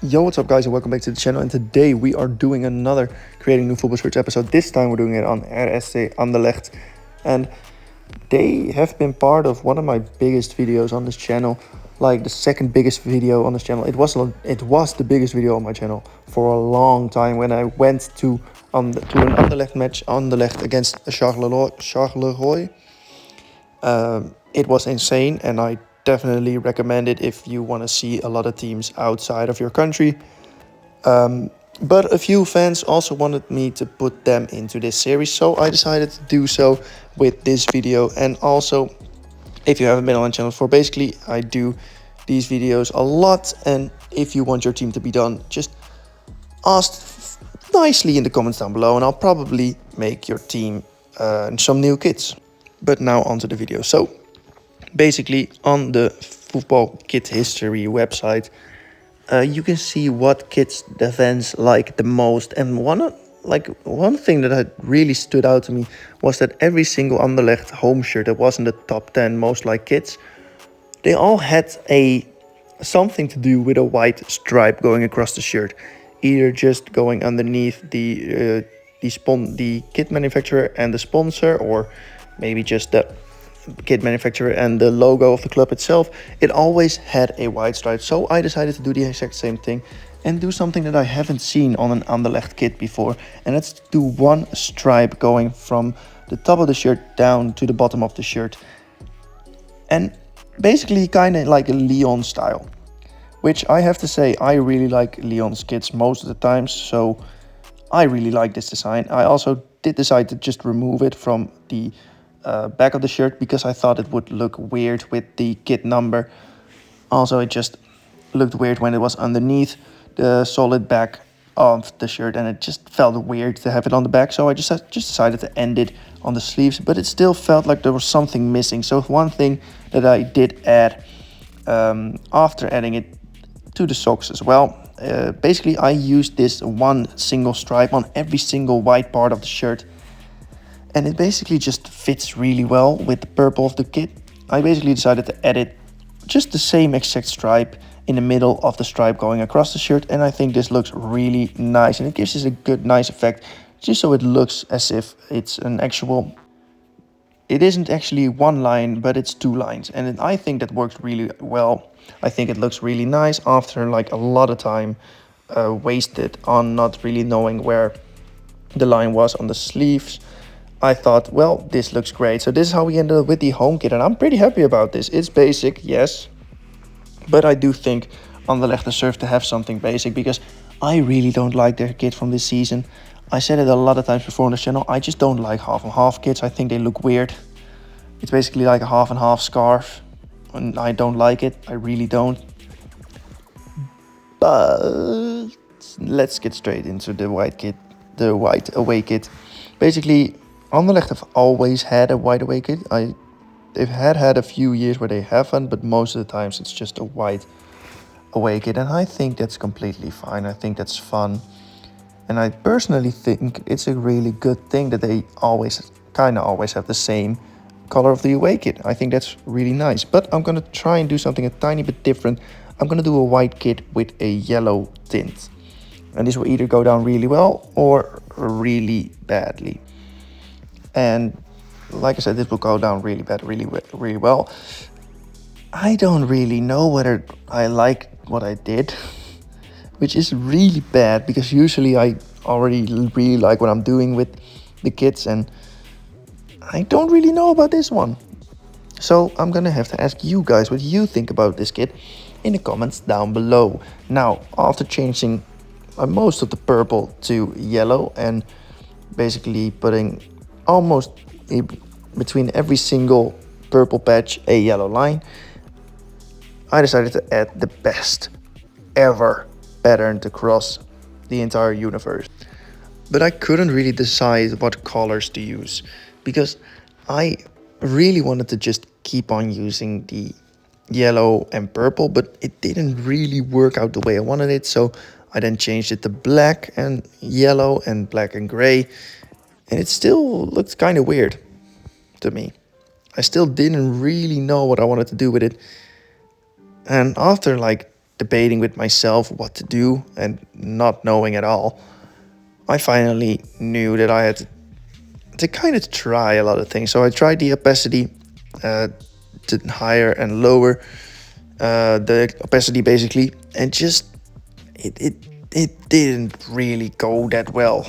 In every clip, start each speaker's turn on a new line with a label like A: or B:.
A: Yo, what's up guys and welcome back to the channel, and today we are doing another Creating New Football Shirts episode. This time we're doing it on RSC Anderlecht, and they have been part of one of my biggest videos on this channel, like the second biggest video on this channel. It was the biggest video on my channel for a long time when I went to an Anderlecht match, Anderlecht against Charleroi. It was insane, and I definitely recommend it if you want to see a lot of teams outside of your country. But a few fans also wanted me to put them into this series, so I decided to do so with this video. And also, if you haven't been on the channel before, basically I do these videos a lot, and if you want your team to be done, just ask nicely in the comments down below and I'll probably make your team some new kits. But now onto the video. So basically, on the football kit history website, you can see what kits the fans like the most. And one thing that really stood out to me was that every single Anderlecht home shirt that was in the top 10 most liked kits, they all had something to do with a white stripe going across the shirt, either just going underneath the kit manufacturer and the sponsor, or maybe just the kit manufacturer and the logo of the club itself. It always had a white stripe, so I decided to do the exact same thing and do something that I haven't seen on an Anderlecht kit before, and that's do one stripe going from the top of the shirt down to the bottom of the shirt, and basically kind of like a Leon style, which I have to say I really like Leon's kits most of the times, so I really like this design. I also did decide to just remove it from the back of the shirt because I thought it would look weird with the kit number. Also, it just looked weird when it was underneath the solid back of the shirt, and it just felt weird to have it on the back, so I just decided to end it on the sleeves, but it still felt like there was something missing. So one thing that I did add after adding it to the socks as well, basically I used this one single stripe on every single white part of the shirt, and it basically just fits really well with the purple of the kit. I basically decided to edit just the same exact stripe in the middle of the stripe going across the shirt, and I think this looks really nice, and it gives us a good nice effect, just so it looks as if it's an actual, it isn't actually one line but it's two lines, and I think that works really well. I think it looks really nice after like a lot of time wasted on not really knowing where the line was on the sleeves. I thought, well, this looks great. So this is how we ended up with the home kit, and I'm pretty happy about this. It's basic, yes, but I do think Anderlecht deserve to have something basic, because I really don't like their kit from this season. I said it a lot of times before on the channel, I just don't like half and half kits. I think they look weird. It's basically like a half and half scarf, and I don't like it. I really don't. But let's get straight into the white kit, the white away kit. Basically, Anderlecht have always had a white away kit. They've had a few years where they haven't, but most of the times it's just a white away kit, and I think that's completely fine. I think that's fun, and I personally think it's a really good thing that they always have the same color of the away kit. I think that's really nice, but I'm gonna try and do something a tiny bit different. I'm gonna do a white kit with a yellow tint, and this will either go down really well or really badly. And like I said, this will go down really bad, really well. I don't really know whether I like what I did, which is really bad, because usually I already really like what I'm doing with the kits, and I don't really know about this one. So I'm gonna have to ask you guys what you think about this kit in the comments down below. Now, after changing most of the purple to yellow and basically putting almost between every single purple patch a yellow line, I decided to add the best ever pattern to cross the entire universe. But I couldn't really decide what colors to use, because I really wanted to just keep on using the yellow and purple, but it didn't really work out the way I wanted it, so I then changed it to black and yellow and black and gray, and it still looked kind of weird to me. I still didn't really know what I wanted to do with it. And after like debating with myself what to do and not knowing at all, I finally knew that I had to kind of try a lot of things. So I tried the opacity to higher and lower the opacity basically, and just it didn't really go that well.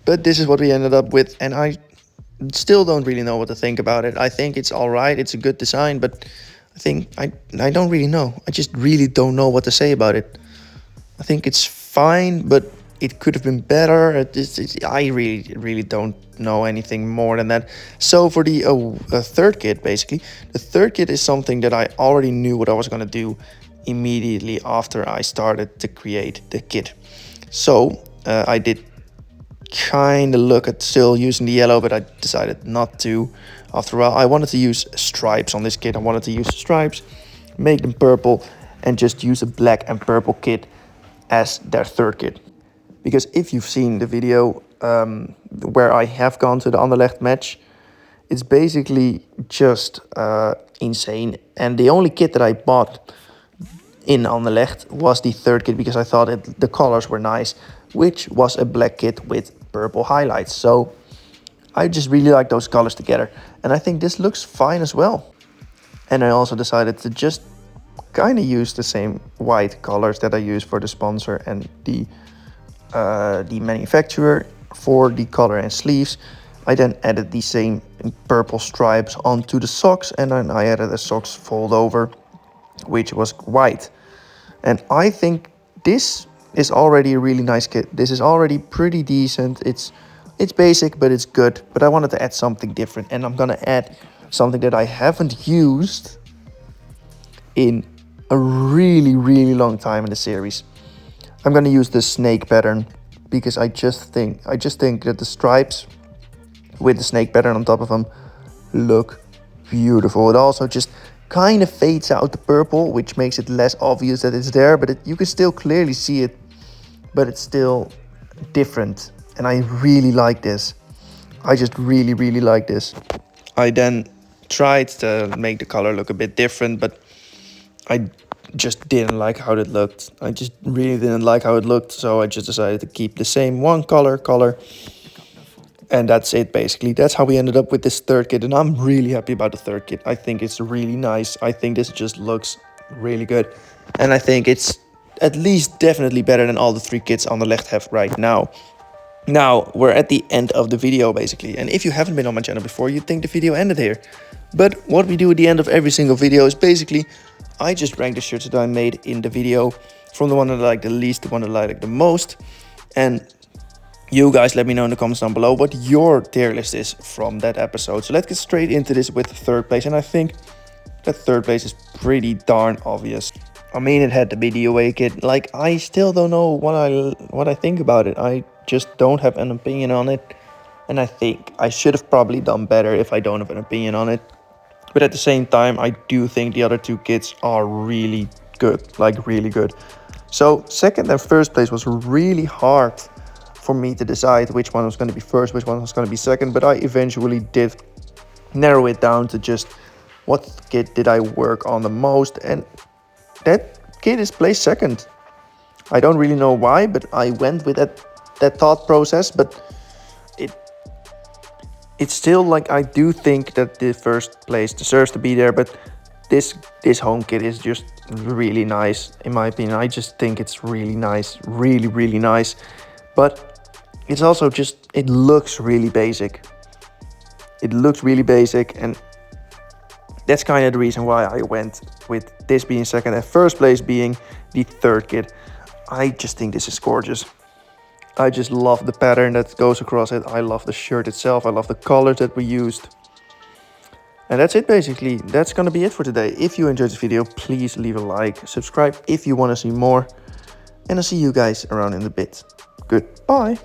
A: But this is what we ended up with, and I still don't really know what to think about it. I think it's all right. It's a good design, but I don't really know. I just really don't know what to say about it. I think it's fine, but it could have been better. I really don't know anything more than that. So for the third kit, basically, the third kit is something that I already knew what I was going to do immediately after I started to create the kit. So I did kind of look at still using the yellow, but I decided not to. After all, I wanted to use stripes on this kit. I wanted to use stripes, make them purple, and just use a black and purple kit as their third kit. Because if you've seen the video where I have gone to the Anderlecht match, it's basically just insane. And the only kit that I bought in Anderlecht was the third kit because I thought the colors were nice, which was a black kit with purple highlights. So I just really like those colors together. And I think this looks fine as well. And I also decided to just kind of use the same white colors that I use for the sponsor and the manufacturer for the collar and sleeves. I then added the same purple stripes onto the socks, and then I added a socks fold over, which was white. And I think this is already a really nice kit. This is already pretty decent. It's basic, but it's good. But I wanted to add something different, and I'm gonna add something that I haven't used in a really long time in the series. I'm gonna use the snake pattern because I just think that the stripes with the snake pattern on top of them look beautiful. It also just kind of fades out the purple, which makes it less obvious that it's there, but you can still clearly see it, but it's still different. And I really like this. I just really like this. I then tried to make the color look a bit different, but I just didn't like how it looked. I just really didn't like how it looked, so I just decided to keep the same one color, and that's it basically. That's how we ended up with this third kit, and I'm really happy about the third kit. I think it's really nice. I think this just looks really good, and I think it's at least definitely better than all the 3 kits Anderlecht have right now. Now, we're at the end of the video basically, and if you haven't been on my channel before, you'd think the video ended here. But what we do at the end of every single video is basically I just rank the shirts that I made in the video from the one that I like the least to the one that I like the most. And you guys let me know in the comments down below what your tier list is from that episode. So let's get straight into this with the third place. And I think that third place is pretty darn obvious. I mean, it had to be the away kit. Like, I still don't know what I think about it. I just don't have an opinion on it. And I think I should have probably done better if I don't have an opinion on it. But at the same time, I do think the other 2 kits are really good, like really good. So second and first place was really hard for me to decide which one was going to be first, which one was going to be second. But I eventually did narrow it down to just what kit did I work on the most. And that kit is placed second. I don't really know why, but I went with that thought process. But it's still like, I do think that the first place deserves to be there, but this home kit is just really nice in my opinion. I just think it's really nice, really nice, but it's also just, it looks really basic. It looks really basic, and that's kind of the reason why I went with this being second and first place being the third kit. I just think this is gorgeous. I just love the pattern that goes across it. I love the shirt itself. I love the colors that we used. And that's it basically. That's gonna be it for today. If you enjoyed this video, please leave a like, subscribe if you want to see more. And I'll see you guys around in a bit. Goodbye.